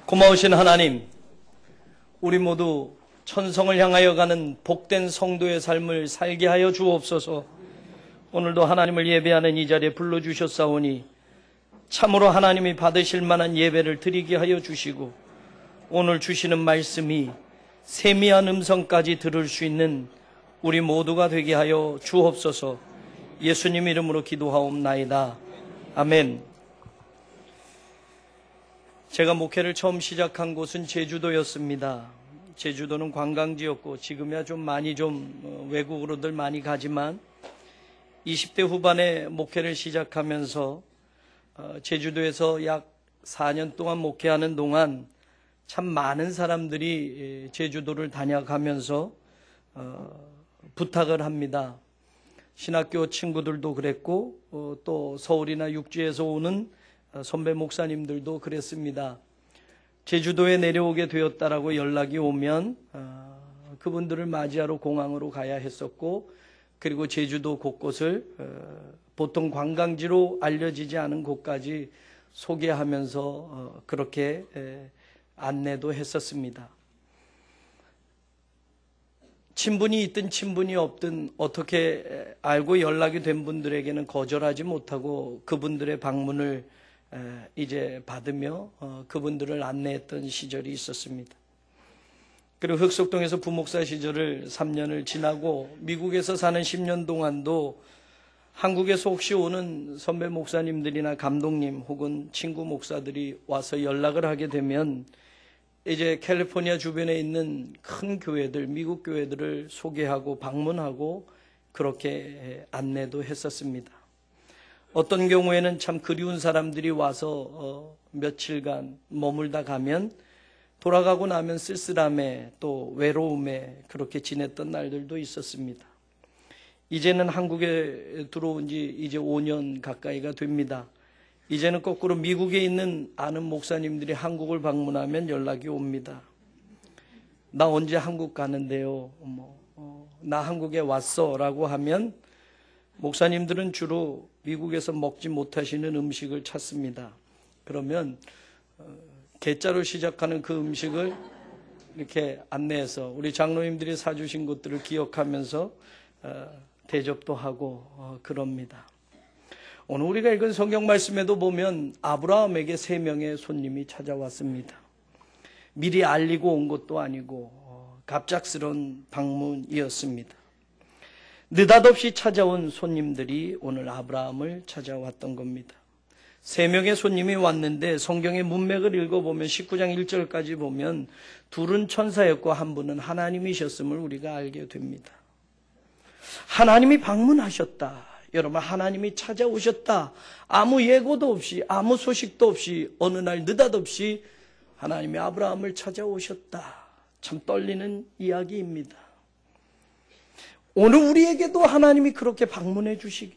고마우신 하나님, 우리 모두 천성을 향하여 가는 복된 성도의 삶을 살게 하여 주옵소서. 오늘도 하나님을 예배하는 이 자리에 불러주셨사오니 참으로 하나님이 받으실 만한 예배를 드리게 하여 주시고, 오늘 주시는 말씀이 세미한 음성까지 들을 수 있는 우리 모두가 되게 하여 주옵소서. 예수님 이름으로 기도하옵나이다. 아멘. 제가 목회를 처음 시작한 곳은 제주도였습니다. 제주도는 관광지였고 지금이야 좀 많이 외국으로들 많이 가지만 20대 후반에 목회를 시작하면서 제주도에서 약 4년 동안 목회하는 동안 참 많은 사람들이 제주도를 다녀가면서 부탁을 합니다. 신학교 친구들도 그랬고 또 서울이나 육지에서 오는 선배 목사님들도 그랬습니다. 제주도에 내려오게 되었다라고 연락이 오면 그분들을 맞이하러 공항으로 가야 했었고, 그리고 제주도 곳곳을 보통 관광지로 알려지지 않은 곳까지 소개하면서 그렇게 안내도 했었습니다. 친분이 있든 친분이 없든 어떻게 알고 연락이 된 분들에게는 거절하지 못하고 그분들의 방문을 이제 받으며 그분들을 안내했던 시절이 있었습니다. 그리고 흑석동에서 부목사 시절을 3년을 지나고 미국에서 사는 10년 동안도 한국에서 혹시 오는 선배 목사님들이나 감독님 혹은 친구 목사들이 와서 연락을 하게 되면 이제 캘리포니아 주변에 있는 큰 교회들, 미국 교회들을 소개하고 방문하고 그렇게 안내도 했었습니다. 어떤 경우에는 참 그리운 사람들이 와서 며칠간 머물다 가면 돌아가고 나면 쓸쓸함에 또 외로움에 그렇게 지냈던 날들도 있었습니다. 이제는 한국에 들어온 지 이제 5년 가까이가 됩니다. 이제는 거꾸로 미국에 있는 아는 목사님들이 한국을 방문하면 연락이 옵니다. 나 언제 한국 가는데요? 나 한국에 왔어 라고 하면 목사님들은 주로 미국에서 먹지 못하시는 음식을 찾습니다. 그러면 개자로 시작하는 그 음식을 이렇게 안내해서 우리 장로님들이 사주신 것들을 기억하면서 대접도 하고 그럽니다. 오늘 우리가 읽은 성경 말씀에도 보면 아브라함에게 3명의 손님이 찾아왔습니다. 미리 알리고 온 것도 아니고 갑작스러운 방문이었습니다. 느닷없이 찾아온 손님들이 오늘 아브라함을 찾아왔던 겁니다. 3명의 손님이 왔는데 성경의 문맥을 읽어보면 19장 1절까지 보면 둘은 천사였고 한 분은 하나님이셨음을 우리가 알게 됩니다. 하나님이 방문하셨다. 여러분, 하나님이 찾아오셨다. 아무 예고도 없이 아무 소식도 없이 어느 날 느닷없이 하나님이 아브라함을 찾아오셨다. 참 떨리는 이야기입니다. 오늘 우리에게도 하나님이 그렇게 방문해 주시기,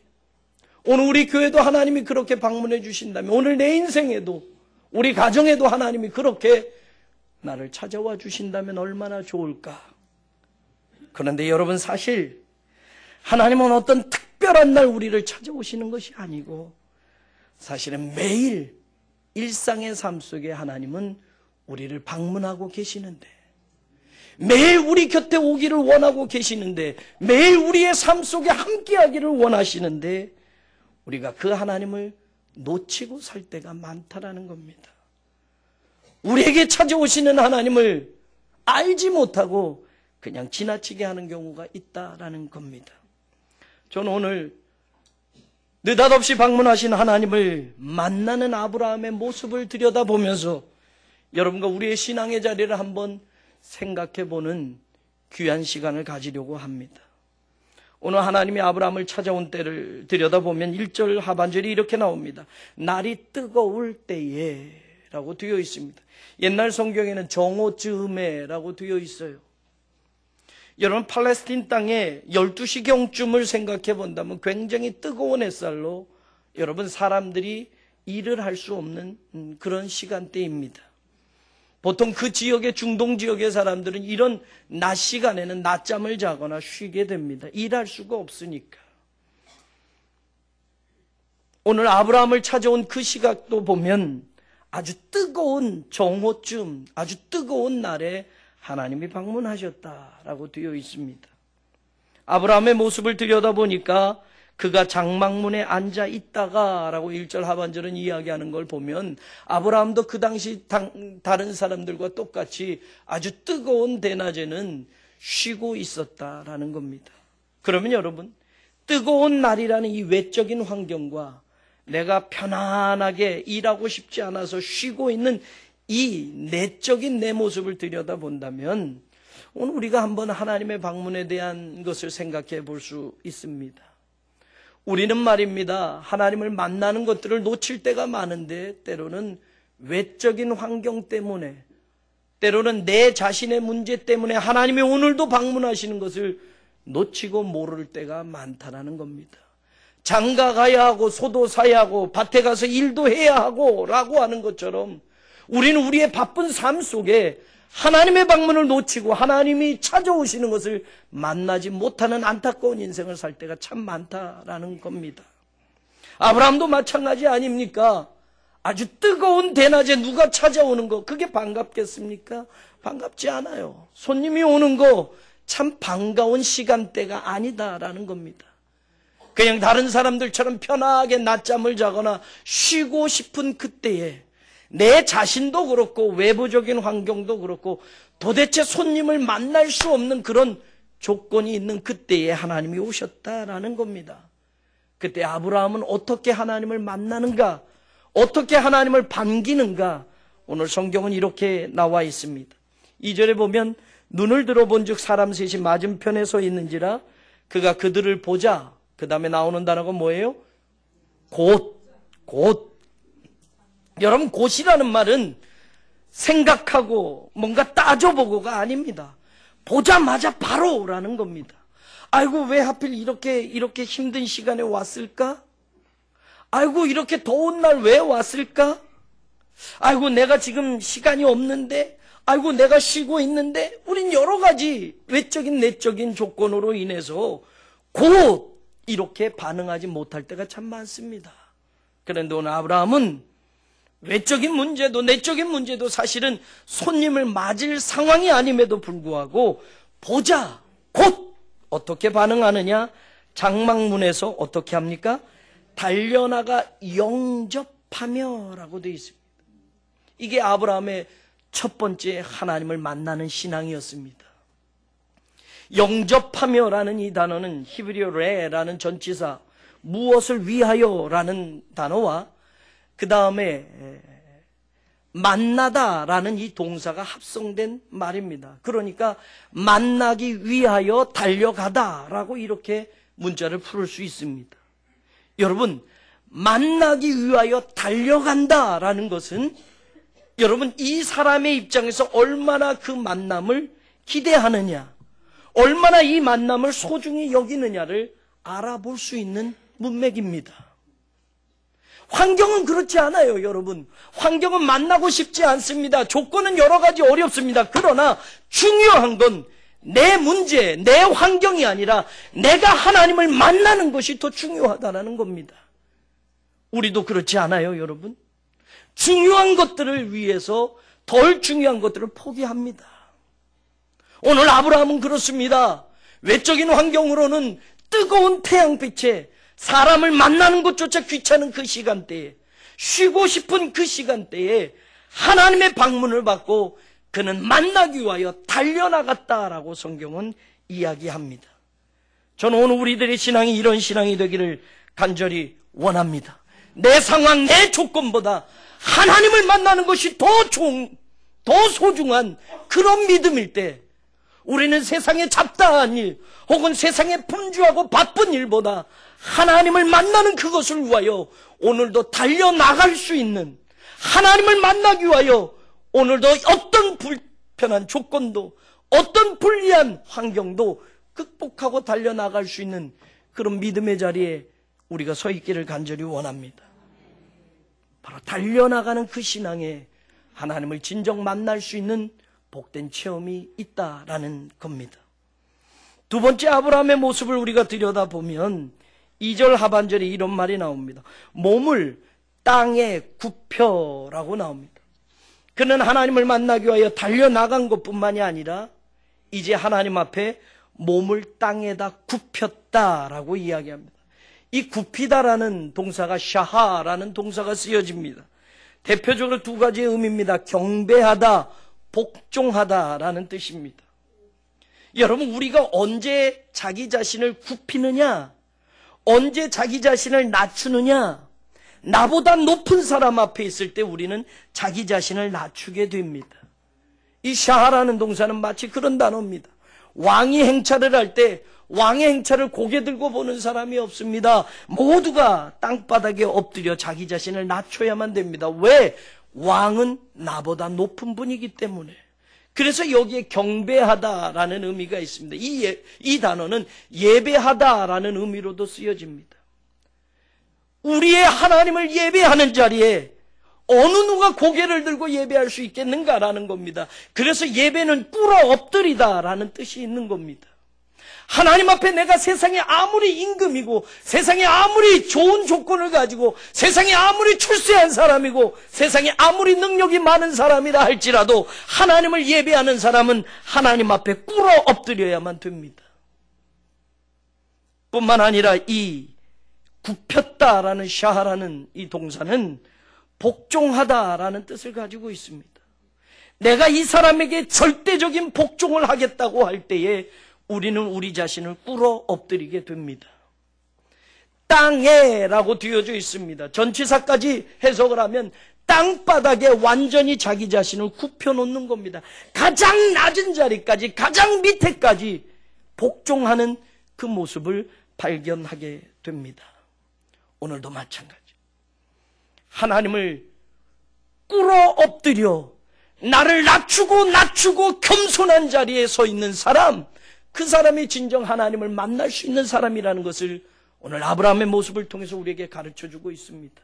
오늘 우리 교회도 하나님이 그렇게 방문해 주신다면, 오늘 내 인생에도 우리 가정에도 하나님이 그렇게 나를 찾아와 주신다면 얼마나 좋을까. 그런데 여러분, 사실 하나님은 어떤 특별한 날 우리를 찾아오시는 것이 아니고 사실은 매일 일상의 삶 속에 하나님은 우리를 방문하고 계시는데, 매일 우리 곁에 오기를 원하고 계시는데, 매일 우리의 삶 속에 함께하기를 원하시는데 우리가 그 하나님을 놓치고 살 때가 많다라는 겁니다. 우리에게 찾아오시는 하나님을 알지 못하고 그냥 지나치게 하는 경우가 있다라는 겁니다. 저는 오늘 느닷없이 방문하신 하나님을 만나는 아브라함의 모습을 들여다보면서 여러분과 우리의 신앙의 자리를 한번 생각해보는 귀한 시간을 가지려고 합니다. 오늘 하나님이 아브라함을 찾아온 때를 들여다보면 1절 하반절이 이렇게 나옵니다. 날이 뜨거울 때에 라고 되어 있습니다. 옛날 성경에는 정오 즈음에 라고 되어 있어요. 여러분, 팔레스틴 땅에 12시경쯤을 생각해 본다면 굉장히 뜨거운 햇살로 여러분 사람들이 일을 할 수 없는 그런 시간대입니다. 보통 그 지역의 중동 지역의 사람들은 이런 낮 시간에는 낮잠을 자거나 쉬게 됩니다. 일할 수가 없으니까. 오늘 아브라함을 찾아온 그 시각도 보면 아주 뜨거운 정오쯤, 아주 뜨거운 날에 하나님이 방문하셨다라고 되어 있습니다. 아브라함의 모습을 들여다보니까 그가 장막문에 앉아 있다가라고 1절 하반절은 이야기하는 걸 보면 아브라함도 그 당시 다른 사람들과 똑같이 아주 뜨거운 대낮에는 쉬고 있었다라는 겁니다. 그러면 여러분, 뜨거운 날이라는 이 외적인 환경과 내가 편안하게 일하고 싶지 않아서 쉬고 있는 이 내적인 내 모습을 들여다본다면 오늘 우리가 한번 하나님의 방문에 대한 것을 생각해 볼 수 있습니다. 우리는 말입니다, 하나님을 만나는 것들을 놓칠 때가 많은데 때로는 외적인 환경 때문에, 때로는 내 자신의 문제 때문에 하나님이 오늘도 방문하시는 것을 놓치고 모를 때가 많다라는 겁니다. 장가 가야 하고 소도 사야 하고 밭에 가서 일도 해야 하고 라고 하는 것처럼 우리는 우리의 바쁜 삶 속에 하나님의 방문을 놓치고 하나님이 찾아오시는 것을 만나지 못하는 안타까운 인생을 살 때가 참 많다라는 겁니다. 아브라함도 마찬가지 아닙니까? 아주 뜨거운 대낮에 누가 찾아오는 거 그게 반갑겠습니까? 반갑지 않아요. 손님이 오는 거 참 반가운 시간대가 아니다라는 겁니다. 그냥 다른 사람들처럼 편하게 낮잠을 자거나 쉬고 싶은 그때에 내 자신도 그렇고 외부적인 환경도 그렇고 도대체 손님을 만날 수 없는 그런 조건이 있는 그때에 하나님이 오셨다라는 겁니다. 그때 아브라함은 어떻게 하나님을 만나는가? 어떻게 하나님을 반기는가? 오늘 성경은 이렇게 나와 있습니다. 2절에 보면 눈을 들어본 즉 사람 셋이 맞은편에 서 있는지라 그가 그들을 보자. 그 다음에 나오는 단어가 뭐예요? 곧. 여러분, 곧이라는 말은 생각하고 뭔가 따져보고가 아닙니다. 보자마자 바로라는 겁니다. 아이고, 왜 하필 이렇게 힘든 시간에 왔을까? 아이고, 이렇게 더운 날 왜 왔을까? 아이고, 내가 지금 시간이 없는데? 아이고, 내가 쉬고 있는데? 우린 여러 가지 외적인 내적인 조건으로 인해서 곧 이렇게 반응하지 못할 때가 참 많습니다. 그런데 오늘 아브라함은 외적인 문제도 내적인 문제도 사실은 손님을 맞을 상황이 아님에도 불구하고 보자, 곧 어떻게 반응하느냐? 장막문에서 어떻게 합니까? 달려나가 영접하며 라고 되어 있습니다. 이게 아브라함의 첫 번째 하나님을 만나는 신앙이었습니다. 영접하며라는 이 단어는 히브리어 레라는 전치사 무엇을 위하여라는 단어와 그 다음에 만나다라는 이 동사가 합성된 말입니다. 그러니까 만나기 위하여 달려가다라고 이렇게 문자를 풀을 수 있습니다. 여러분, 만나기 위하여 달려간다라는 것은 여러분 이 사람의 입장에서 얼마나 그 만남을 기대하느냐, 얼마나 이 만남을 소중히 여기느냐를 알아볼 수 있는 문맥입니다. 환경은 그렇지 않아요, 여러분. 환경은 만나고 싶지 않습니다. 조건은 여러 가지 어렵습니다. 그러나 중요한 건 내 문제, 내 환경이 아니라 내가 하나님을 만나는 것이 더 중요하다는 겁니다. 우리도 그렇지 않아요, 여러분? 중요한 것들을 위해서 덜 중요한 것들을 포기합니다. 오늘 아브라함은 그렇습니다. 외적인 환경으로는 뜨거운 태양빛에 사람을 만나는 것조차 귀찮은 그 시간대에, 쉬고 싶은 그 시간대에 하나님의 방문을 받고 그는 만나기 위하여 달려나갔다라고 성경은 이야기합니다. 저는 오늘 우리들의 신앙이 이런 신앙이 되기를 간절히 원합니다. 내 상황, 내 조건보다 하나님을 만나는 것이 더 소중한 그런 믿음일 때 우리는 세상의 잡다한 일 혹은 세상의 분주하고 바쁜 일보다 하나님을 만나는 그것을 위하여 오늘도 달려나갈 수 있는, 하나님을 만나기 위하여 오늘도 어떤 불편한 조건도 어떤 불리한 환경도 극복하고 달려나갈 수 있는 그런 믿음의 자리에 우리가 서 있기를 간절히 원합니다. 바로 달려나가는 그 신앙에 하나님을 진정 만날 수 있는 복된 체험이 있다라는 겁니다. 두 번째 아브라함의 모습을 우리가 들여다보면 2절 하반절에 이런 말이 나옵니다. 몸을 땅에 굽혀라고 나옵니다. 그는 하나님을 만나기 위하여 달려나간 것뿐만이 아니라 이제 하나님 앞에 몸을 땅에다 굽혔다라고 이야기합니다. 이 굽히다라는 동사가 샤하라는 동사가 쓰여집니다. 대표적으로 두 가지의 의미입니다. 경배하다, 복종하다라는 뜻입니다. 여러분, 우리가 언제 자기 자신을 굽히느냐, 언제 자기 자신을 낮추느냐, 나보다 높은 사람 앞에 있을 때 우리는 자기 자신을 낮추게 됩니다. 이 샤하라는 동사는 마치 그런 단어입니다. 왕이 행차를 할 때 왕의 행차를 고개 들고 보는 사람이 없습니다. 모두가 땅바닥에 엎드려 자기 자신을 낮춰야만 됩니다. 왜? 왕은 나보다 높은 분이기 때문에. 그래서 여기에 경배하다라는 의미가 있습니다. 이 단어는 예배하다라는 의미로도 쓰여집니다. 우리의 하나님을 예배하는 자리에 어느 누가 고개를 들고 예배할 수 있겠는가라는 겁니다. 그래서 예배는 꿇어 엎드리다라는 뜻이 있는 겁니다. 하나님 앞에 내가 세상에 아무리 임금이고, 세상에 아무리 좋은 조건을 가지고, 세상에 아무리 출세한 사람이고, 세상에 아무리 능력이 많은 사람이라 할지라도 하나님을 예배하는 사람은 하나님 앞에 꿇어 엎드려야만 됩니다. 뿐만 아니라 이 굽혔다라는 샤하라는 이 동사는 복종하다라는 뜻을 가지고 있습니다. 내가 이 사람에게 절대적인 복종을 하겠다고 할 때에 우리는 우리 자신을 꿇어 엎드리게 됩니다. 땅에라고 뒤어져 있습니다. 전치사까지 해석을 하면 땅바닥에 완전히 자기 자신을 굽혀놓는 겁니다. 가장 낮은 자리까지, 가장 밑에까지 복종하는 그 모습을 발견하게 됩니다. 오늘도 마찬가지. 하나님을 꿇어 엎드려 나를 낮추고 겸손한 자리에 서 있는 사람, 그 사람이 진정 하나님을 만날 수 있는 사람이라는 것을 오늘 아브라함의 모습을 통해서 우리에게 가르쳐주고 있습니다.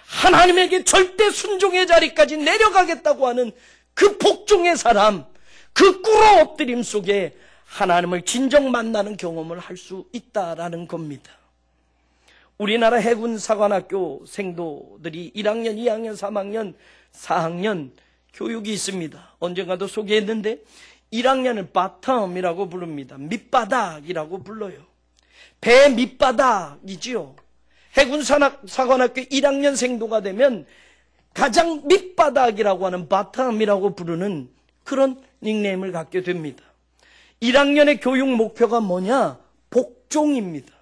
하나님에게 절대 순종의 자리까지 내려가겠다고 하는 그 복종의 사람, 그 꿇어 엎드림 속에 하나님을 진정 만나는 경험을 할 수 있다라는 겁니다. 우리나라 해군사관학교 생도들이 1학년, 2학년, 3학년, 4학년 교육이 있습니다. 언젠가도 소개했는데 1학년을 바텀이라고 부릅니다. 밑바닥이라고 불러요. 배 밑바닥이지요. 해군사관학교 1학년 생도가 되면 가장 밑바닥이라고 하는 바텀이라고 부르는 그런 닉네임을 갖게 됩니다. 1학년의 교육 목표가 뭐냐? 복종입니다.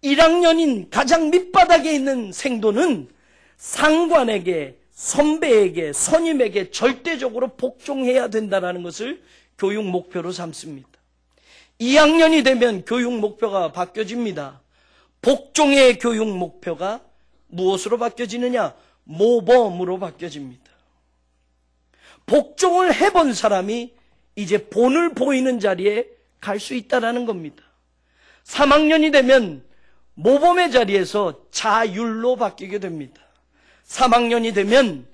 1학년인 가장 밑바닥에 있는 생도는 상관에게, 선배에게, 선임에게 절대적으로 복종해야 된다는 것을 교육 목표로 삼습니다. 2학년이 되면 교육 목표가 바뀌어집니다. 복종의 교육 목표가 무엇으로 바뀌어지느냐? 모범으로 바뀌어집니다. 복종을 해본 사람이 이제 본을 보이는 자리에 갈 수 있다는 겁니다. 3학년이 되면 모범의 자리에서 자율로 바뀌게 됩니다. 3학년이 되면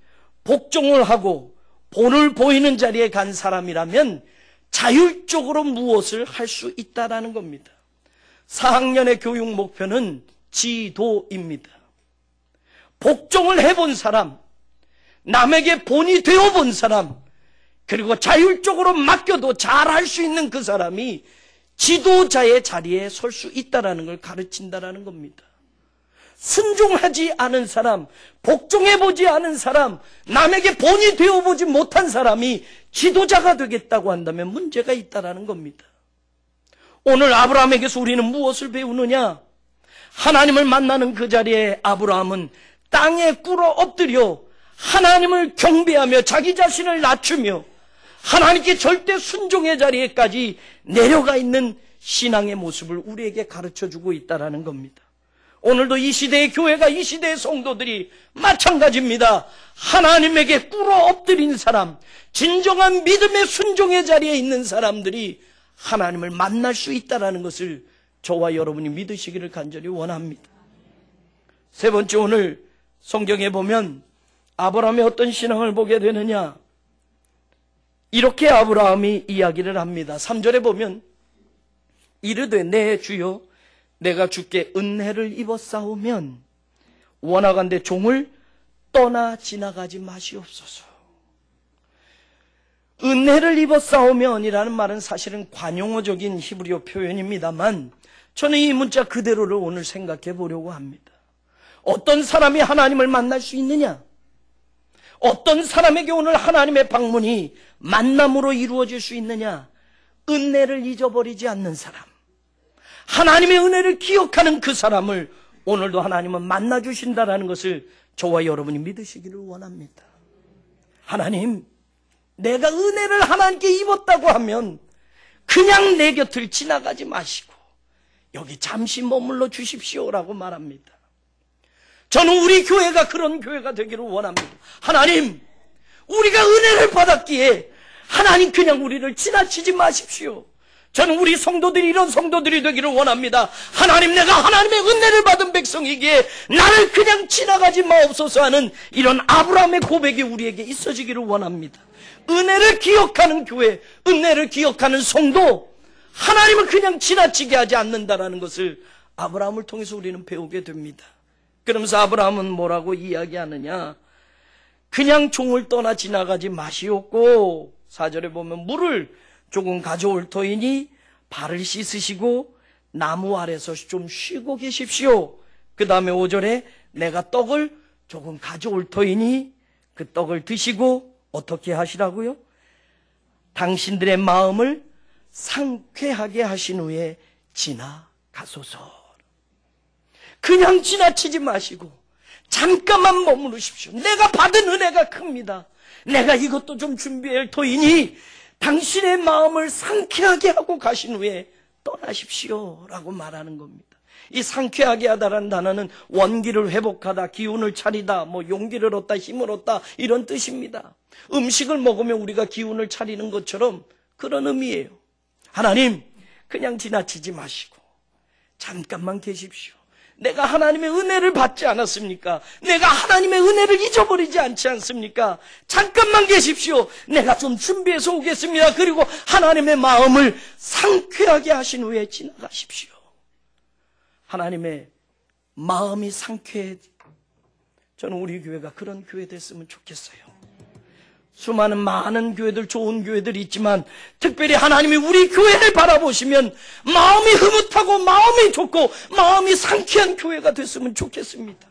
복종을 하고 본을 보이는 자리에 간 사람이라면 자율적으로 무엇을 할 수 있다는 겁니다. 4학년의 교육 목표는 지도입니다. 복종을 해본 사람, 남에게 본이 되어본 사람, 그리고 자율적으로 맡겨도 잘할 수 있는 그 사람이 지도자의 자리에 설 수 있다는 걸 가르친다는 겁니다. 순종하지 않은 사람, 복종해보지 않은 사람, 남에게 본이 되어보지 못한 사람이 지도자가 되겠다고 한다면 문제가 있다는 겁니다. 오늘 아브라함에게서 우리는 무엇을 배우느냐? 하나님을 만나는 그 자리에 아브라함은 땅에 꿇어 엎드려 하나님을 경배하며 자기 자신을 낮추며 하나님께 절대 순종의 자리에까지 내려가 있는 신앙의 모습을 우리에게 가르쳐주고 있다는 겁니다. 오늘도 이 시대의 교회가, 이 시대의 성도들이 마찬가지입니다. 하나님에게 꿇어 엎드린 사람, 진정한 믿음의 순종의 자리에 있는 사람들이 하나님을 만날 수 있다는 것을 저와 여러분이 믿으시기를 간절히 원합니다. 세 번째, 오늘 성경에 보면 아브라함의 어떤 신앙을 보게 되느냐? 이렇게 아브라함이 이야기를 합니다. 3절에 보면 이르되 내 주여 내가 주께 은혜를 입었사오면 원하건대 종을 떠나 지나가지 마시옵소서. 은혜를 입었사오면이라는 말은 사실은 관용어적인 히브리어 표현입니다만 저는 이 문자 그대로를 오늘 생각해 보려고 합니다. 어떤 사람이 하나님을 만날 수 있느냐? 어떤 사람에게 오늘 하나님의 방문이 만남으로 이루어질 수 있느냐? 은혜를 잊어버리지 않는 사람, 하나님의 은혜를 기억하는 그 사람을 오늘도 하나님은 만나주신다라는 것을 저와 여러분이 믿으시기를 원합니다. 하나님, 내가 은혜를 하나님께 입었다고 하면 그냥 내 곁을 지나가지 마시고 여기 잠시 머물러 주십시오라고 말합니다. 저는 우리 교회가 그런 교회가 되기를 원합니다. 하나님, 우리가 은혜를 받았기에 하나님 그냥 우리를 지나치지 마십시오. 저는 우리 성도들이 이런 성도들이 되기를 원합니다. 하나님, 내가 하나님의 은혜를 받은 백성이기에 나를 그냥 지나가지 마옵소서 하는 이런 아브라함의 고백이 우리에게 있어지기를 원합니다. 은혜를 기억하는 교회, 은혜를 기억하는 성도, 하나님을 그냥 지나치게 하지 않는다라는 것을 아브라함을 통해서 우리는 배우게 됩니다. 그러면서 아브라함은 뭐라고 이야기하느냐? 그냥 종을 떠나 지나가지 마시옵고 4절에 보면 물을 조금 가져올 터이니 발을 씻으시고 나무 아래서 좀 쉬고 계십시오. 그 다음에 5절에 내가 떡을 조금 가져올 터이니 그 떡을 드시고 어떻게 하시라고요? 당신들의 마음을 상쾌하게 하신 후에 지나가소서. 그냥 지나치지 마시고 잠깐만 머무르십시오. 내가 받은 은혜가 큽니다. 내가 이것도 좀 준비할 터이니 당신의 마음을 상쾌하게 하고 가신 후에 떠나십시오 라고 말하는 겁니다. 이 상쾌하게 하다라는 단어는 원기를 회복하다, 기운을 차리다, 용기를 얻다, 힘을 얻다 이런 뜻입니다. 음식을 먹으면 우리가 기운을 차리는 것처럼 그런 의미예요. 하나님, 그냥 지나치지 마시고 잠깐만 계십시오. 내가 하나님의 은혜를 받지 않았습니까? 내가 하나님의 은혜를 잊어버리지 않지 않습니까? 잠깐만 계십시오. 내가 좀 준비해서 오겠습니다. 그리고 하나님의 마음을 상쾌하게 하신 후에 지나가십시오. 하나님의 마음이 상쾌해. 저는 우리 교회가 그런 교회 됐으면 좋겠어요. 수많은 많은 교회들, 좋은 교회들이 있지만 특별히 하나님이 우리 교회를 바라보시면 마음이 흐뭇하고 마음이 좋고 마음이 상쾌한 교회가 됐으면 좋겠습니다.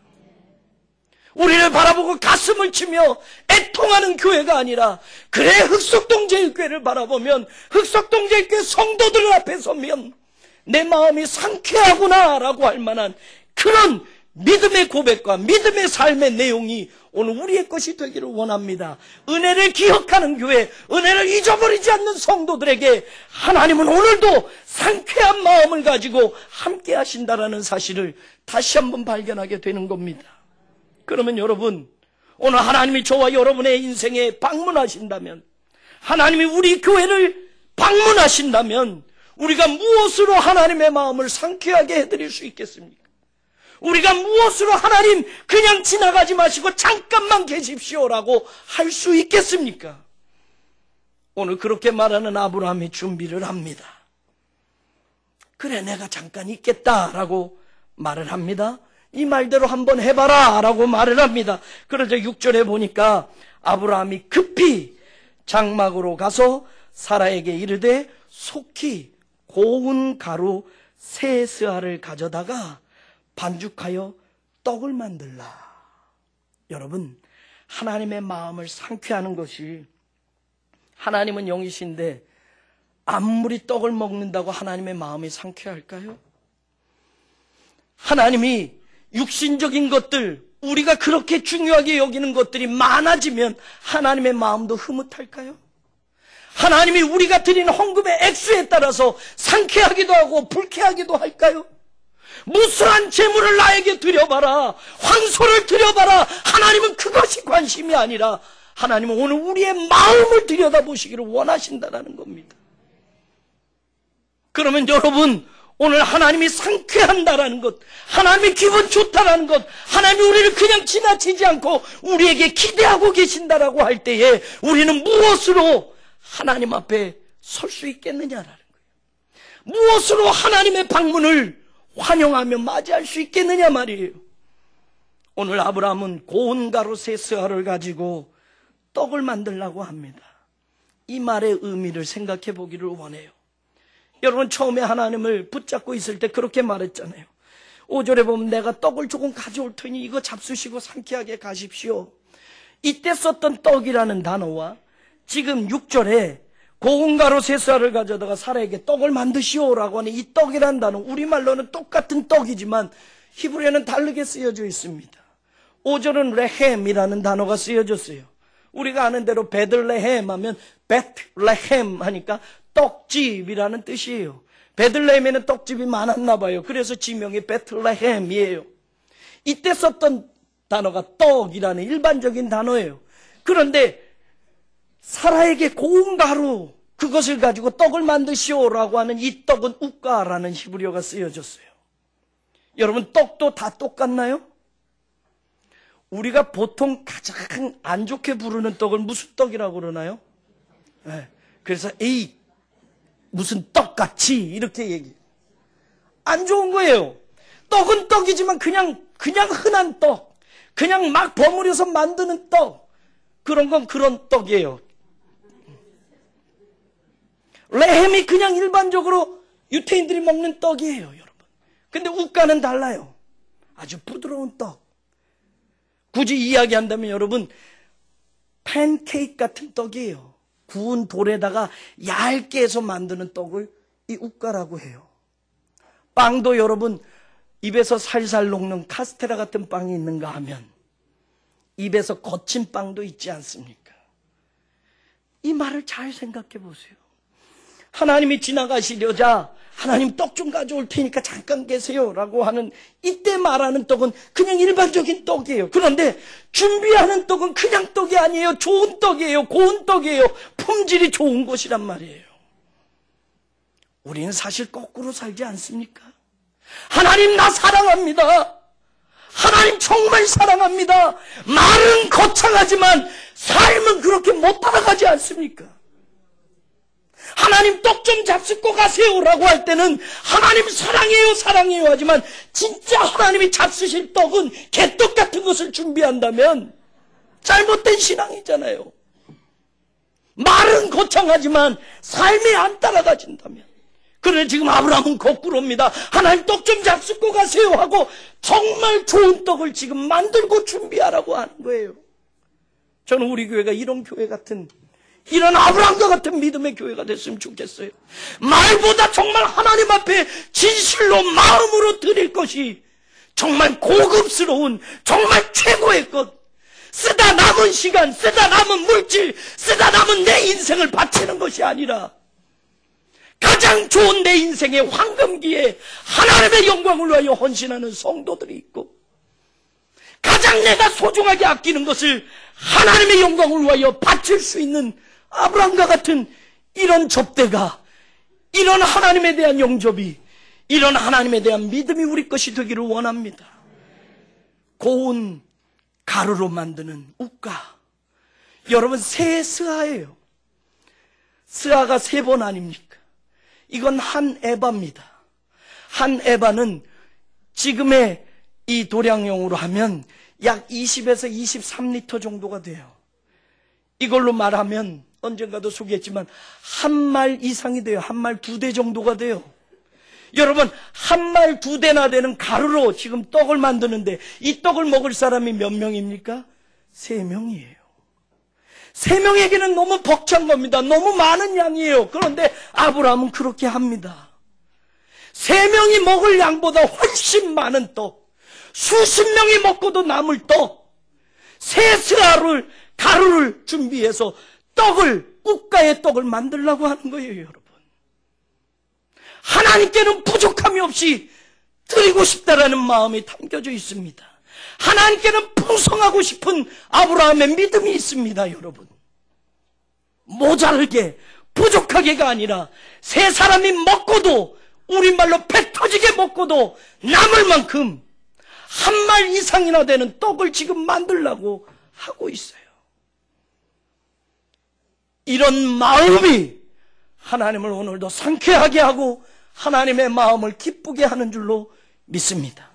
우리를 바라보고 가슴을 치며 애통하는 교회가 아니라, 그래 흑석동제일교회를 바라보면 흑석동제일교회 성도들 앞에 서면 내 마음이 상쾌하구나 라고 할 만한 그런 믿음의 고백과 믿음의 삶의 내용이 오늘 우리의 것이 되기를 원합니다. 은혜를 기억하는 교회, 은혜를 잊어버리지 않는 성도들에게 하나님은 오늘도 상쾌한 마음을 가지고 함께 하신다라는 사실을 다시 한번 발견하게 되는 겁니다. 그러면 여러분, 오늘 하나님이 저와 여러분의 인생에 방문하신다면, 하나님이 우리 교회를 방문하신다면 우리가 무엇으로 하나님의 마음을 상쾌하게 해드릴 수 있겠습니까? 우리가 무엇으로 하나님 그냥 지나가지 마시고 잠깐만 계십시오라고 할 수 있겠습니까? 오늘 그렇게 말하는 아브라함이 준비를 합니다. 그래, 내가 잠깐 있겠다라고 말을 합니다. 이 말대로 한번 해봐라 라고 말을 합니다. 그러자 6절에 보니까 아브라함이 급히 장막으로 가서 사라에게 이르되 속히 고운 가루 세 스아를 가져다가 반죽하여 떡을 만들라. 여러분, 하나님의 마음을 상쾌하는 것이, 하나님은 영이신데 아무리 떡을 먹는다고 하나님의 마음이 상쾌할까요? 하나님이 육신적인 것들, 우리가 그렇게 중요하게 여기는 것들이 많아지면 하나님의 마음도 흐뭇할까요? 하나님이 우리가 드리는 헌금의 액수에 따라서 상쾌하기도 하고 불쾌하기도 할까요? 무수한 재물을 나에게 드려봐라, 황소를 드려봐라, 하나님은 그것이 관심이 아니라 하나님은 오늘 우리의 마음을 들여다보시기를 원하신다는 겁니다. 그러면 여러분, 오늘 하나님이 상쾌한다라는 것, 하나님이 기분 좋다라는 것, 하나님이 우리를 그냥 지나치지 않고 우리에게 기대하고 계신다라고 할 때에 우리는 무엇으로 하나님 앞에 설 수 있겠느냐라는 거예요. 무엇으로 하나님의 방문을 환영하며 맞이할 수 있겠느냐 말이에요. 오늘 아브라함은 고운 가루 세 스아를 가지고 떡을 만들려고 합니다. 이 말의 의미를 생각해 보기를 원해요. 여러분, 처음에 하나님을 붙잡고 있을 때 그렇게 말했잖아요. 5절에 보면 내가 떡을 조금 가져올 테니 이거 잡수시고 상쾌하게 가십시오. 이때 썼던 떡이라는 단어와 지금 6절에 고운 가루 세 쌀을 가져다가 사라에게 떡을 만드시오라고 하는 이 떡이라는 단어, 우리말로는 똑같은 떡이지만 히브리어는 다르게 쓰여져 있습니다. 5절은 레헴이라는 단어가 쓰여졌어요. 우리가 아는 대로 베들레헴 하면 베틀레헴 하니까 떡집이라는 뜻이에요. 베들레헴에는 떡집이 많았나 봐요. 그래서 지명이 베틀레헴이에요. 이때 썼던 단어가 떡이라는 일반적인 단어예요. 그런데 사라에게 고운 가루, 그것을 가지고 떡을 만드시오라고 하는 이 떡은 우까라는 히브리어가 쓰여졌어요. 여러분, 떡도 다 똑같나요? 우리가 보통 가장 안 좋게 부르는 떡을 무슨 떡이라고 그러나요? 네. 그래서 에이, 무슨 떡같이 이렇게 얘기해요. 안 좋은 거예요. 떡은 떡이지만 그냥 흔한 떡, 그냥 막 버무려서 만드는 떡, 그런 건 그런 떡이에요. 레헴이 그냥 일반적으로 유태인들이 먹는 떡이에요, 여러분. 근데 우까는 달라요. 아주 부드러운 떡. 굳이 이야기한다면 여러분, 팬케이크 같은 떡이에요. 구운 돌에다가 얇게 해서 만드는 떡을 이 우까라고 해요. 빵도 여러분, 입에서 살살 녹는 카스테라 같은 빵이 있는가 하면 입에서 거친 빵도 있지 않습니까? 이 말을 잘 생각해 보세요. 하나님이 지나가시려자 하나님 떡 좀 가져올 테니까 잠깐 계세요 라고 하는 이때 말하는 떡은 그냥 일반적인 떡이에요. 그런데 준비하는 떡은 그냥 떡이 아니에요. 좋은 떡이에요. 고운 떡이에요. 품질이 좋은 것이란 말이에요. 우리는 사실 거꾸로 살지 않습니까? 하나님 나 사랑합니다. 하나님 정말 사랑합니다. 말은 거창하지만 삶은 그렇게 못 따라가지 않습니까? 하나님 떡 좀 잡수고 가세요라고 할 때는 하나님 사랑해요 사랑해요 하지만 진짜 하나님이 잡수실 떡은 개떡 같은 것을 준비한다면 잘못된 신앙이잖아요. 말은 거창하지만 삶이 안 따라가진다면. 그래 지금 아브라함은 거꾸로입니다. 하나님 떡 좀 잡수고 가세요 하고 정말 좋은 떡을 지금 만들고 준비하라고 하는 거예요. 저는 우리 교회가 이런 교회 같은, 이런 아브라함과 같은 믿음의 교회가 됐으면 좋겠어요. 말보다 정말 하나님 앞에 진실로 마음으로 드릴 것이 정말 고급스러운, 정말 최고의 것, 쓰다 남은 시간, 쓰다 남은 물질, 쓰다 남은 내 인생을 바치는 것이 아니라 가장 좋은 내 인생의 황금기에 하나님의 영광을 위하여 헌신하는 성도들이 있고, 가장 내가 소중하게 아끼는 것을 하나님의 영광을 위하여 바칠 수 있는 아브라함과 같은 이런 접대가, 이런 하나님에 대한 영접이, 이런 하나님에 대한 믿음이 우리 것이 되기를 원합니다. 고운 가루로 만드는 우까, 여러분 새 스아예요. 스아가 3번 아닙니까? 이건 한 에바입니다. 한 에바는 지금의 이 도량용으로 하면 약 20에서 23리터 정도가 돼요. 이걸로 말하면 언젠가도 소개했지만 한 말 이상이 돼요. 한 말 2대 정도가 돼요. 여러분, 한 말 2대나 되는 가루로 지금 떡을 만드는데 이 떡을 먹을 사람이 몇 명입니까? 3명이에요. 3명에게는 너무 벅찬 겁니다. 너무 많은 양이에요. 그런데 아브라함은 그렇게 합니다. 3명이 먹을 양보다 훨씬 많은 떡, 수십 명이 먹고도 남을 떡, 새 스아를 가루를 준비해서 떡을, 우까의 떡을 만들려고 하는 거예요, 여러분. 하나님께는 부족함이 없이 드리고 싶다라는 마음이 담겨져 있습니다. 하나님께는 풍성하고 싶은 아브라함의 믿음이 있습니다, 여러분. 모자르게, 부족하게가 아니라 세 사람이 먹고도, 우리말로 배 터지게 먹고도 남을 만큼 한 말 이상이나 되는 떡을 지금 만들려고 하고 있어요. 이런 마음이 하나님을 오늘도 상쾌하게 하고 하나님의 마음을 기쁘게 하는 줄로 믿습니다.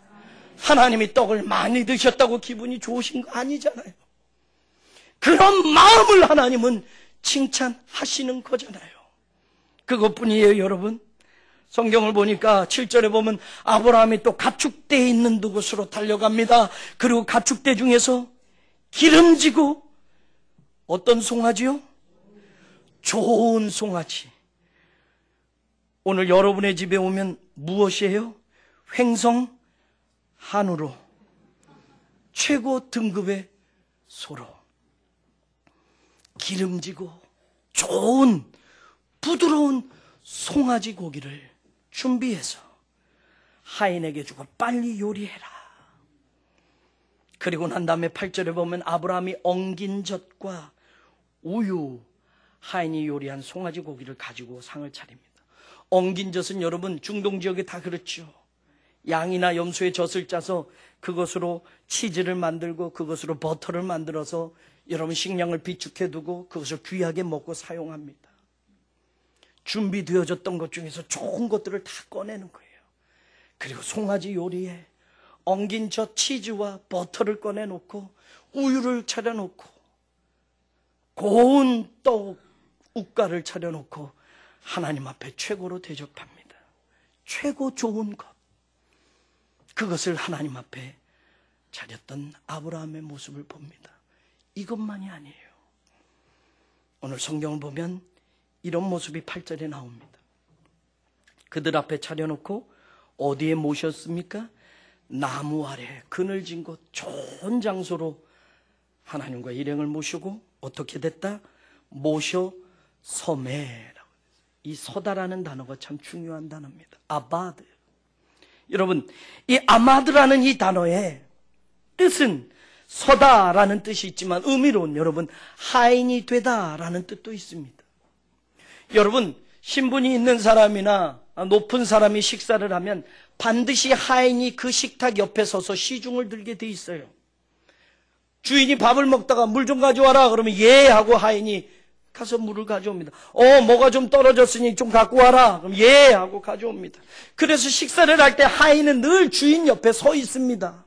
하나님이 떡을 많이 드셨다고 기분이 좋으신 거 아니잖아요. 그런 마음을 하나님은 칭찬하시는 거잖아요. 그것뿐이에요, 여러분. 성경을 보니까 7절에 보면 아브라함이 또 가축대에 있는 그곳으로 달려갑니다. 그리고 가축대 중에서 기름지고 어떤 송아지요? 좋은 송아지. 오늘 여러분의 집에 오면 무엇이에요? 횡성 한우로 최고 등급의 소로 기름지고 좋은 부드러운 송아지 고기를 준비해서 하인에게 주고 빨리 요리해라. 그리고 난 다음에 8절에 보면 아브라함이 엉긴 젖과 우유, 하인이 요리한 송아지 고기를 가지고 상을 차립니다. 엉긴 젖은 여러분 중동 지역에 다 그렇죠. 양이나 염소의 젖을 짜서 그것으로 치즈를 만들고 그것으로 버터를 만들어서 여러분 식량을 비축해 두고 그것을 귀하게 먹고 사용합니다. 준비되어졌던 것 중에서 좋은 것들을 다 꺼내는 거예요. 그리고 송아지 요리에 엉긴 젖 치즈와 버터를 꺼내놓고 우유를 차려놓고 고운 떡 우가를 차려놓고 하나님 앞에 최고로 대접합니다. 최고 좋은 것. 그것을 하나님 앞에 차렸던 아브라함의 모습을 봅니다. 이것만이 아니에요. 오늘 성경을 보면 이런 모습이 8절에 나옵니다. 그들 앞에 차려놓고 어디에 모셨습니까? 나무 아래 그늘진 곳 좋은 장소로 하나님과 일행을 모시고 어떻게 됐다? 모셔 서매라고. 이 서다라는 단어가 참 중요한 단어입니다. 아바드. 여러분, 이 아마드라는 이 단어의 뜻은 서다라는 뜻이 있지만 의미로는 여러분 하인이 되다라는 뜻도 있습니다. 여러분, 신분이 있는 사람이나 높은 사람이 식사를 하면 반드시 하인이 그 식탁 옆에 서서 시중을 들게 돼 있어요. 주인이 밥을 먹다가 물 좀 가져와라 그러면 예 하고 하인이 가서 물을 가져옵니다. 뭐가 좀 떨어졌으니 좀 갖고 와라 그럼 예 하고 가져옵니다. 그래서 식사를 할 때 하인은 늘 주인 옆에 서 있습니다.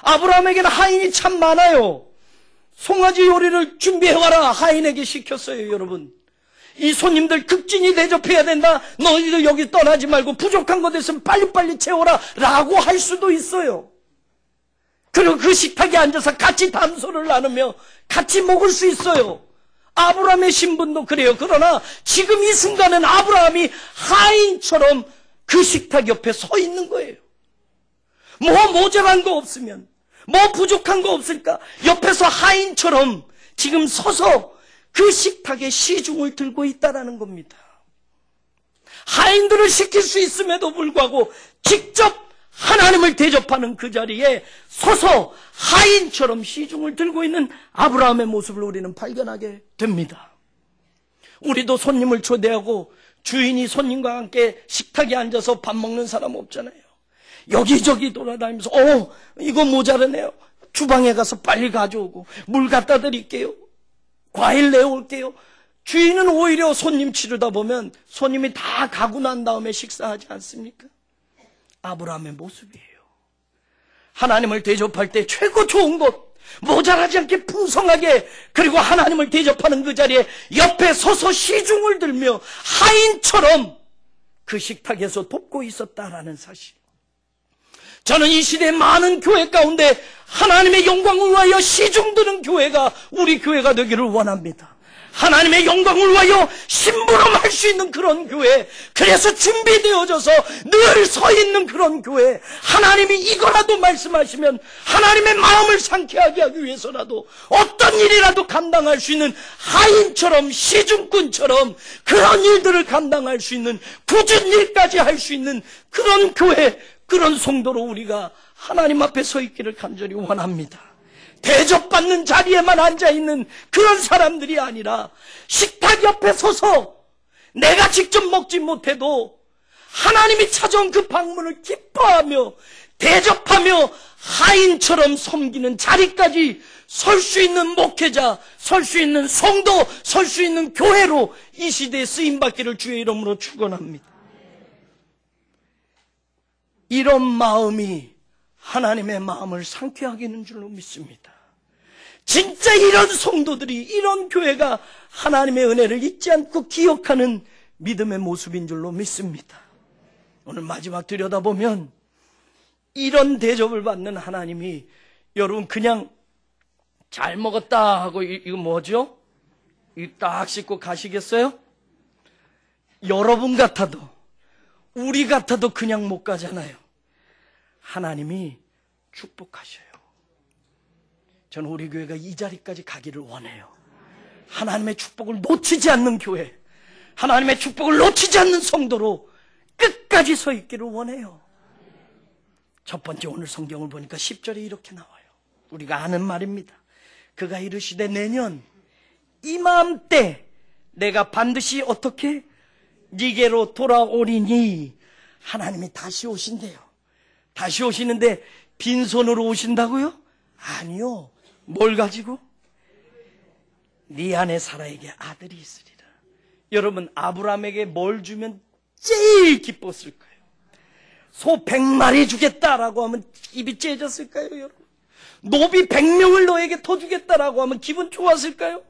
아브라함에게는 하인이 참 많아요. 송아지 요리를 준비해와라 하인에게 시켰어요. 여러분, 이 손님들 극진히 대접해야 된다. 너희들 여기 떠나지 말고 부족한 것 있으면 빨리빨리 채워라 라고 할 수도 있어요. 그리고 그 식탁에 앉아서 같이 담소를 나누며 같이 먹을 수 있어요. 아브라함의 신분도 그래요. 그러나 지금 이 순간은 아브라함이 하인처럼 그 식탁 옆에 서 있는 거예요. 뭐 모자란 거 없으면, 뭐 부족한 거 없을까? 옆에서 하인처럼 지금 서서 그 식탁에 시중을 들고 있다라는 겁니다. 하인들을 시킬 수 있음에도 불구하고 직접 하나님을 대접하는 그 자리에 서서 하인처럼 시중을 들고 있는 아브라함의 모습을 우리는 발견하게 됩니다. 우리도 손님을 초대하고 주인이 손님과 함께 식탁에 앉아서 밥 먹는 사람 없잖아요. 여기저기 돌아다니면서 이거 모자르네요. 주방에 가서 빨리 가져오고 물 갖다 드릴게요. 과일 내올게요. 주인은 오히려 손님 치르다 보면 손님이 다 가고 난 다음에 식사하지 않습니까? 아브라함의 모습이에요. 하나님을 대접할 때 최고 좋은 것, 모자라지 않게 풍성하게, 그리고 하나님을 대접하는 그 자리에 옆에 서서 시중을 들며 하인처럼 그 식탁에서 돕고 있었다라는 사실. 저는 이 시대의 많은 교회 가운데 하나님의 영광을 위하여 시중 드는 교회가 우리 교회가 되기를 원합니다. 하나님의 영광을 위하여 심부름할 수 있는 그런 교회, 그래서 준비되어져서 늘 서 있는 그런 교회, 하나님이 이거라도 말씀하시면 하나님의 마음을 상쾌하게 하기 위해서라도 어떤 일이라도 감당할 수 있는 하인처럼, 시중꾼처럼 그런 일들을 감당할 수 있는, 굳은 일까지 할 수 있는 그런 교회, 그런 성도로 우리가 하나님 앞에 서 있기를 간절히 원합니다. 대접받는 자리에만 앉아있는 그런 사람들이 아니라 식탁 옆에 서서 내가 직접 먹지 못해도 하나님이 찾아온 그 방문을 기뻐하며 대접하며 하인처럼 섬기는 자리까지 설 수 있는 목회자, 설 수 있는 성도, 설 수 있는 교회로 이 시대에 쓰임받기를 주의 이름으로 축원합니다. 이런 마음이 하나님의 마음을 상쾌하게 하는 줄로 믿습니다. 진짜 이런 성도들이, 이런 교회가 하나님의 은혜를 잊지 않고 기억하는 믿음의 모습인 줄로 믿습니다. 오늘 마지막 들여다보면 이런 대접을 받는 하나님이, 여러분 그냥 잘 먹었다 하고 이거 뭐죠? 이 딱 씻고 가시겠어요? 여러분 같아도, 우리 같아도 그냥 못 가잖아요. 하나님이 축복하셔요. 저는 우리 교회가 이 자리까지 가기를 원해요. 하나님의 축복을 놓치지 않는 교회, 하나님의 축복을 놓치지 않는 성도로 끝까지 서 있기를 원해요. 첫 번째, 오늘 성경을 보니까 10절에 이렇게 나와요. 우리가 아는 말입니다. 그가 이르시되 내년 이맘때 내가 반드시 어떻게 니게로 돌아오리니. 하나님이 다시 오신대요. 다시 오시는데 빈손으로 오신다고요? 아니요. 뭘 가지고? 네 안에 사라에게 아들이 있으리라. 여러분, 아브라함에게 뭘 주면 제일 기뻤을까요? 소 100마리 주겠다라고 하면 입이 째졌을까요, 여러분? 노비 100명을 너에게 더 주겠다라고 하면 기분 좋았을까요?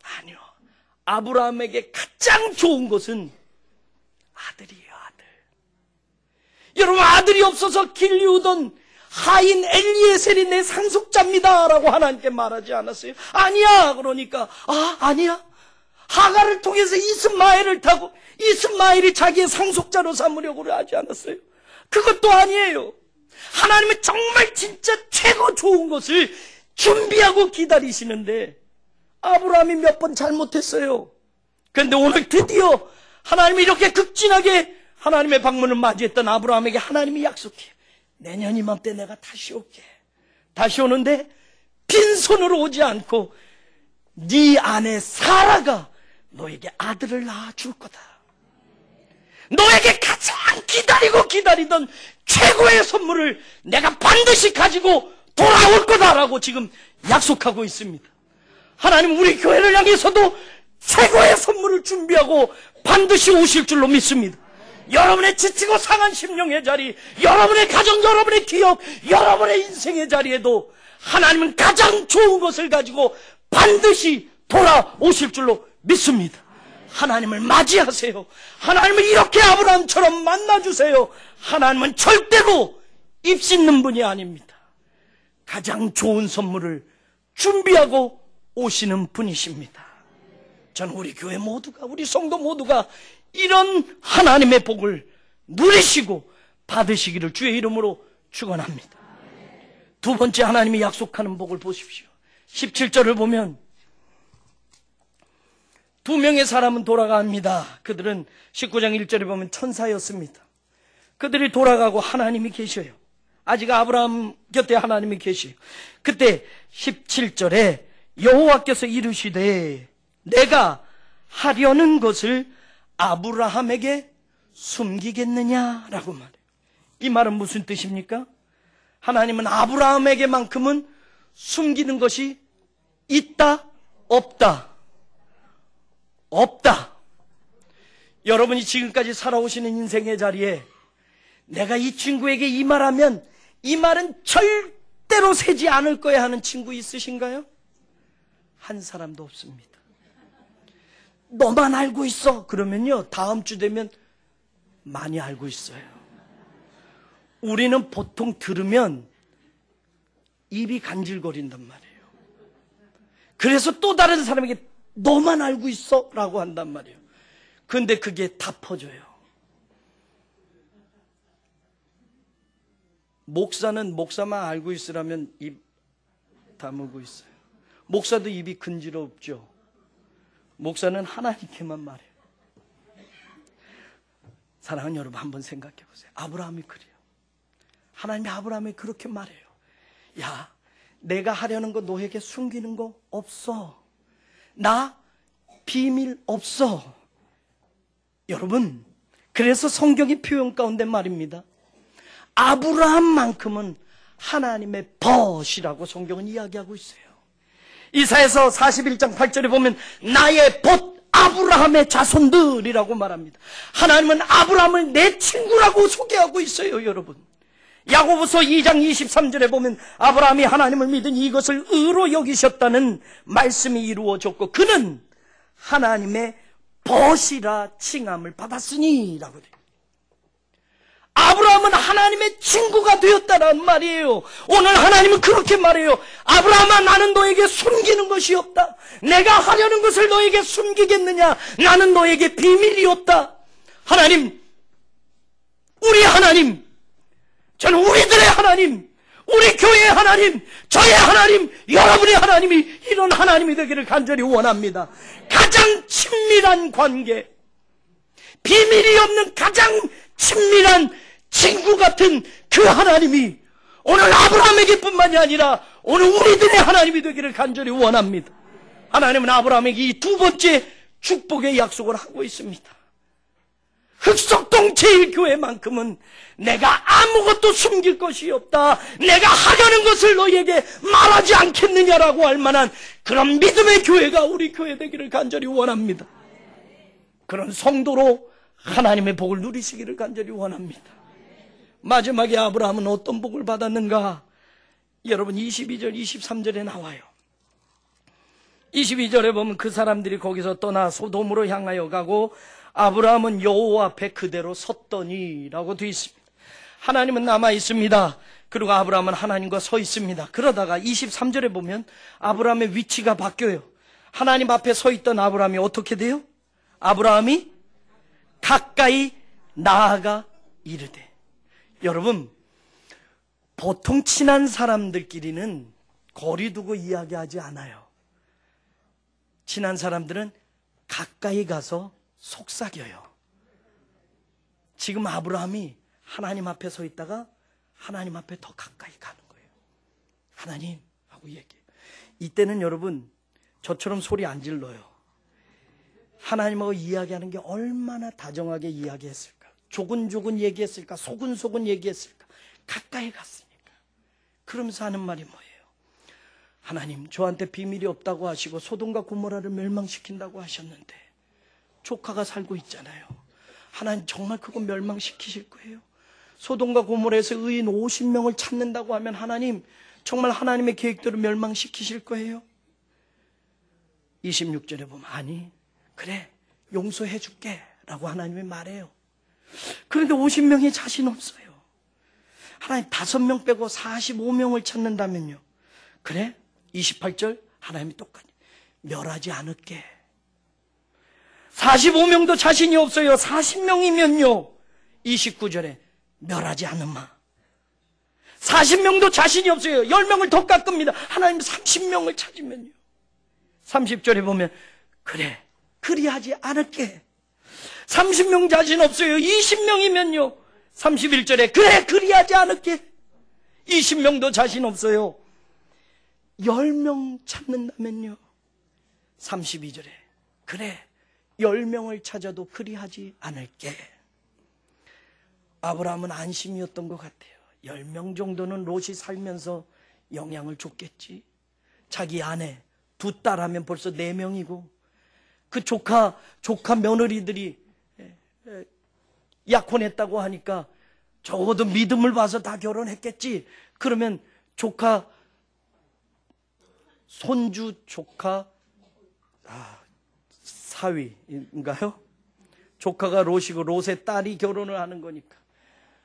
아니요. 아브라함에게 가장 좋은 것은 아들이에요, 아들. 여러분, 아들이 없어서 길 이우던 하인 엘리에셀이 내 상속자입니다 라고 하나님께 말하지 않았어요? 아니야. 그러니까 아니야. 하갈을 통해서 이스마엘을 타고 이스마엘이 자기의 상속자로 삼으려고 하지 않았어요? 그것도 아니에요. 하나님은 정말 진짜 최고 좋은 것을 준비하고 기다리시는데 아브라함이 몇 번 잘못했어요. 그런데 오늘 드디어 하나님이 이렇게 극진하게 하나님의 방문을 맞이했던 아브라함에게 하나님이 약속해요. 내년 이맘때 내가 다시 올게. 다시 오는데 빈손으로 오지 않고 네 아내 사라가 너에게 아들을 낳아줄 거다. 너에게 가장 기다리던 최고의 선물을 내가 반드시 가지고 돌아올 거다라고 지금 약속하고 있습니다. 하나님 우리 교회를 향해서도 최고의 선물을 준비하고 반드시 오실 줄로 믿습니다. 여러분의 지치고 상한 심령의 자리, 여러분의 가정, 여러분의 기업, 여러분의 인생의 자리에도 하나님은 가장 좋은 것을 가지고 반드시 돌아오실 줄로 믿습니다. 하나님을 맞이하세요. 하나님을 이렇게 아브라함처럼 만나주세요. 하나님은 절대로 입 씻는 분이 아닙니다. 가장 좋은 선물을 준비하고 오시는 분이십니다. 저는 우리 교회 모두가, 우리 성도 모두가 이런 하나님의 복을 누리시고 받으시기를 주의 이름으로 축원합니다. 두 번째, 하나님이 약속하는 복을 보십시오. 17절을 보면 두 명의 사람은 돌아갑니다. 그들은 19장 1절에 보면 천사였습니다. 그들이 돌아가고 하나님이 계셔요. 아직 아브라함 곁에 하나님이 계셔요. 그때 17절에 여호와께서 이르시되 내가 하려는 것을 아브라함에게 숨기겠느냐라고 말해요. 이 말은 무슨 뜻입니까? 하나님은 아브라함에게만큼은 숨기는 것이 있다, 없다? 없다. 여러분이 지금까지 살아오시는 인생의 자리에 내가 이 친구에게 이 말하면 이 말은 절대로 새지 않을 거야 하는 친구 있으신가요? 한 사람도 없습니다. 너만 알고 있어. 그러면요, 다음 주 되면 많이 알고 있어요. 우리는 보통 들으면 입이 간질거린단 말이에요. 그래서 또 다른 사람에게 너만 알고 있어 라고 한단 말이에요. 근데 그게 다 퍼져요. 목사는 목사만 알고 있으라면 입 다물고 있어요. 목사도 입이 근지럽죠. 목사는 하나님께만 말해요. 사랑하는 여러분, 한번 생각해 보세요. 아브라함이 그래요. 하나님이 아브라함에 그렇게 말해요. 야, 내가 하려는 거 너에게 숨기는 거 없어. 나 비밀 없어. 여러분, 그래서 성경의 표현 가운데 말입니다. 아브라함만큼은 하나님의 벗이라고 성경은 이야기하고 있어요. 이사야서 41장 8절에 보면 나의 벗 아브라함의 자손들이라고 말합니다. 하나님은 아브라함을 내 친구라고 소개하고 있어요, 여러분. 야고보서 2장 23절에 보면 아브라함이 하나님을 믿으니 이것을 의로 여기셨다는 말씀이 이루어졌고 그는 하나님의 벗이라 칭함을 받았으니 라고 돼요. 아브라함은 하나님의 친구가 되었다는 말이에요. 오늘 하나님은 그렇게 말해요. 아브라함아, 나는 너에게 숨기는 것이 없다. 내가 하려는 것을 너에게 숨기겠느냐? 나는 너에게 비밀이 없다. 하나님, 우리 하나님, 저는 우리들의 하나님, 우리 교회의 하나님, 저의 하나님, 여러분의 하나님이 이런 하나님이 되기를 간절히 원합니다. 가장 친밀한 관계, 비밀이 없는 가장 친밀한 친구 같은 그 하나님이 오늘 아브라함에게 뿐만이 아니라 오늘 우리들의 하나님이 되기를 간절히 원합니다. 하나님은 아브라함에게 이 두 번째 축복의 약속을 하고 있습니다. 흑석동 제1교회만큼은 내가 아무것도 숨길 것이 없다. 내가 하려는 것을 너희에게 말하지 않겠느냐라고 할 만한 그런 믿음의 교회가 우리 교회 되기를 간절히 원합니다. 그런 성도로 하나님의 복을 누리시기를 간절히 원합니다. 마지막에 아브라함은 어떤 복을 받았는가? 여러분 22절 23절에 나와요. 22절에 보면 그 사람들이 거기서 떠나 소돔으로 향하여 가고 아브라함은 여호와 앞에 그대로 섰더니 라고 되어 있습니다. 하나님은 남아 있습니다. 그리고 아브라함은 하나님과 서 있습니다. 그러다가 23절에 보면 아브라함의 위치가 바뀌어요. 하나님 앞에 서 있던 아브라함이 어떻게 돼요? 아브라함이 가까이 나아가 이르되. 여러분, 보통 친한 사람들끼리는 거리 두고 이야기하지 않아요. 친한 사람들은 가까이 가서 속삭여요. 지금 아브라함이 하나님 앞에 서 있다가 하나님 앞에 더 가까이 가는 거예요. 하나님 하고 얘기해요. 이때는 여러분 저처럼 소리 안 질러요. 하나님하고 이야기하는 게 얼마나 다정하게 이야기했을까, 조근조근 얘기했을까, 소근소근 얘기했을까, 가까이 갔으니까. 그러면서 하는 말이 뭐예요? 하나님, 저한테 비밀이 없다고 하시고 소돔과 고모라를 멸망시킨다고 하셨는데 조카가 살고 있잖아요. 하나님 정말 그거 멸망시키실 거예요? 소돔과 고모라에서 의인 50명을 찾는다고 하면 하나님 정말 하나님의 계획대로 멸망시키실 거예요? 26절에 보면 아니, 그래 용서해 줄게 라고 하나님이 말해요. 그런데 50명이 자신 없어요. 하나님 5명 빼고 45명을 찾는다면요, 그래 28절 하나님이 똑같이 멸하지 않을게. 45명도 자신이 없어요. 40명이면요 29절에 멸하지 않으마. 40명도 자신이 없어요. 10명을 더 깎습니다. 하나님 30명을 찾으면요 30절에 보면 그래 그리하지 않을게. 30명 자신 없어요. 20명이면요 31절에 그래 그리하지 않을게. 20명도 자신 없어요. 10명 찾는다면요 32절에 그래 10명을 찾아도 그리하지 않을게. 아브라함은 안심이었던 것 같아요. 10명 정도는 롯이 살면서 영향을 줬겠지. 자기 아내, 2딸 하면 벌써 4명이고 그 조카 며느리들이 약혼했다고 하니까 적어도 믿음을 봐서 다 결혼했겠지. 그러면 조카, 손주 조카 사위인가요? 조카가 롯이고 롯의 딸이 결혼을 하는 거니까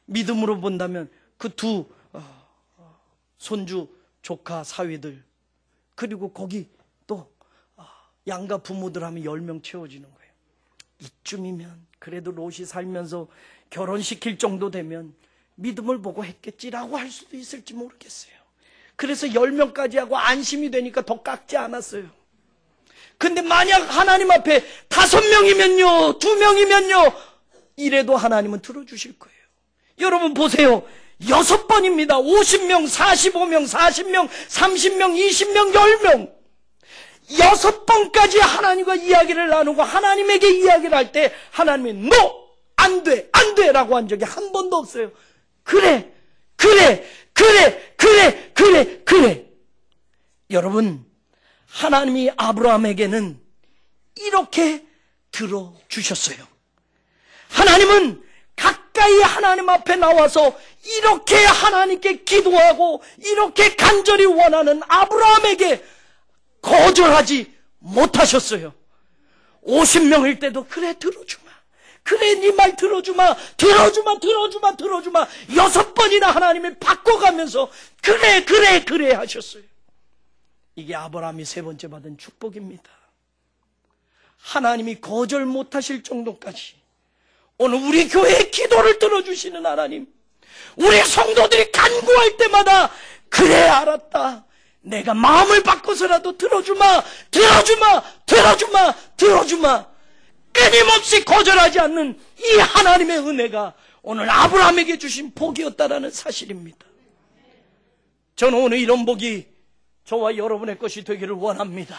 믿음으로 본다면 그 두 손주 조카 사위들, 그리고 거기 또 양가 부모들 하면 10명 채워지는 거예요. 이쯤이면 그래도 롯이 살면서 결혼시킬 정도 되면 믿음을 보고 했겠지라고 할 수도 있을지 모르겠어요. 그래서 10명까지 하고 안심이 되니까 더 깎지 않았어요. 근데 만약 하나님 앞에 5명이면요 2명이면요 이래도 하나님은 들어주실 거예요. 여러분 보세요. 6번입니다. 50명, 45명, 40명, 30명, 20명, 10명 6번까지 하나님과 이야기를 나누고 하나님에게 이야기를 할 때 하나님이 No! 안 돼! 안 돼! 라고 한 적이 한 번도 없어요. 그래! 그래! 그래! 그래! 그래! 그래! 여러분, 하나님이 아브라함에게는 이렇게 들어주셨어요. 하나님은 가까이 가까이 하나님 앞에 나와서 이렇게 하나님께 기도하고 이렇게 간절히 원하는 아브라함에게 거절하지 못하셨어요. 50명일 때도 그래 들어주마, 그래 네 말 들어주마, 들어주마 6번이나 하나님이 바꿔가면서 그래 하셨어요. 이게 아브라함이 세 번째 받은 축복입니다. 하나님이 거절 못하실 정도까지 오늘 우리 교회의 기도를 들어주시는 하나님, 우리 성도들이 간구할 때마다 그래 알았다, 내가 마음을 바꿔서라도 들어주마 끊임없이 거절하지 않는 이 하나님의 은혜가 오늘 아브라함에게 주신 복이었다라는 사실입니다. 저는 오늘 이런 복이 저와 여러분의 것이 되기를 원합니다.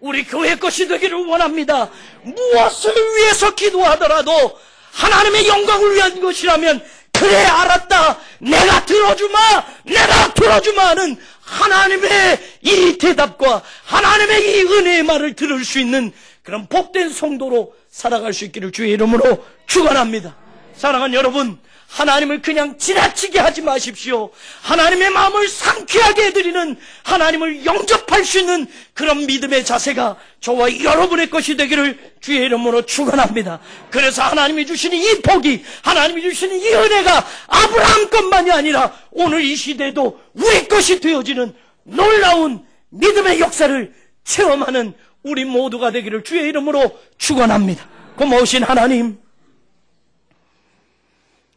우리 교회 것이 되기를 원합니다. 무엇을 위해서 기도하더라도 하나님의 영광을 위한 것이라면 그래 알았다, 내가 들어주마 하는 하나님의 이 대답과 하나님의 이 은혜의 말을 들을 수 있는 그런 복된 성도로 살아갈 수 있기를 주의 이름으로 축원합니다. 사랑하는 여러분, 하나님을 그냥 지나치게 하지 마십시오. 하나님의 마음을 상쾌하게 해드리는, 하나님을 영접할 수 있는 그런 믿음의 자세가 저와 여러분의 것이 되기를 주의 이름으로 축원합니다. 그래서 하나님이 주시는 이 복이, 하나님이 주시는 이 은혜가 아브라함 것만이 아니라 오늘 이 시대에도 우리 것이 되어지는 놀라운 믿음의 역사를 체험하는 우리 모두가 되기를 주의 이름으로 축원합니다. 고마우신 하나님,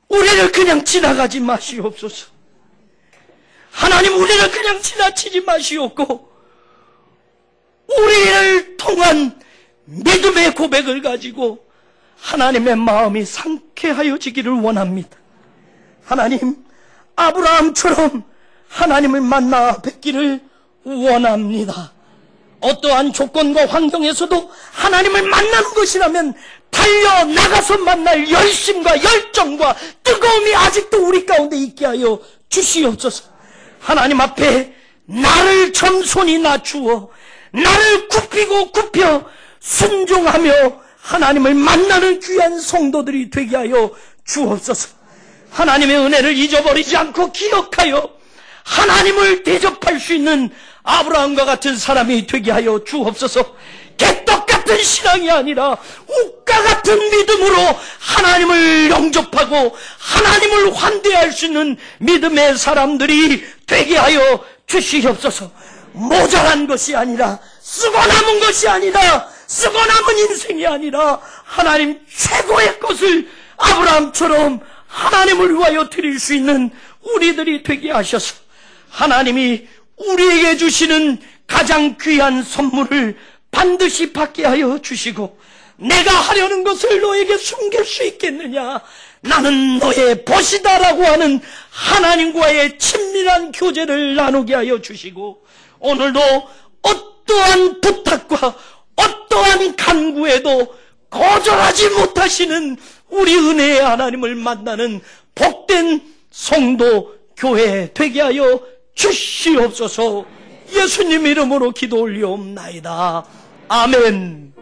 우리를 그냥 지나가지 마시옵소서. 하나님, 우리를 그냥 지나치지 마시옵고 우리를 통한 믿음의 고백을 가지고 하나님의 마음이 상쾌하여지기를 원합니다. 하나님, 아브라함처럼 하나님을 만나 뵙기를 원합니다. 어떠한 조건과 환경에서도 하나님을 만나는 것이라면 달려나가서 만날 열심과 열정과 뜨거움이 아직도 우리 가운데 있게 하여 주시옵소서. 하나님 앞에 나를 겸손히 낮추어 나를 굽혀 순종하며 하나님을 만나는 귀한 성도들이 되게 하여 주옵소서. 하나님의 은혜를 잊어버리지 않고 기억하여 하나님을 대접할 수 있는 아브라함과 같은 사람이 되게 하여 주옵소서. 개떡 같은 신앙이 아니라 욱가 같은 믿음으로 하나님을 영접하고 하나님을 환대할 수 있는 믿음의 사람들이 되게 하여 주시옵소서. 모자란 것이 아니라, 쓰고 남은 것이 아니라, 쓰고 남은 인생이 아니라 하나님 최고의 것을 아브라함처럼 하나님을 위하여 드릴 수 있는 우리들이 되게 하셔서 하나님이 우리에게 주시는 가장 귀한 선물을 반드시 받게 하여 주시고, 내가 하려는 것을 너에게 숨길 수 있겠느냐, 나는 너의 벗이다라고 하는 하나님과의 친밀한 교제를 나누게 하여 주시고, 오늘도 어떠한 부탁과 어떠한 간구에도 거절하지 못하시는 우리 은혜의 하나님을 만나는 복된 성도 교회 되게 하여 주시옵소서. 예수님 이름으로 기도 올리옵나이다. 아멘.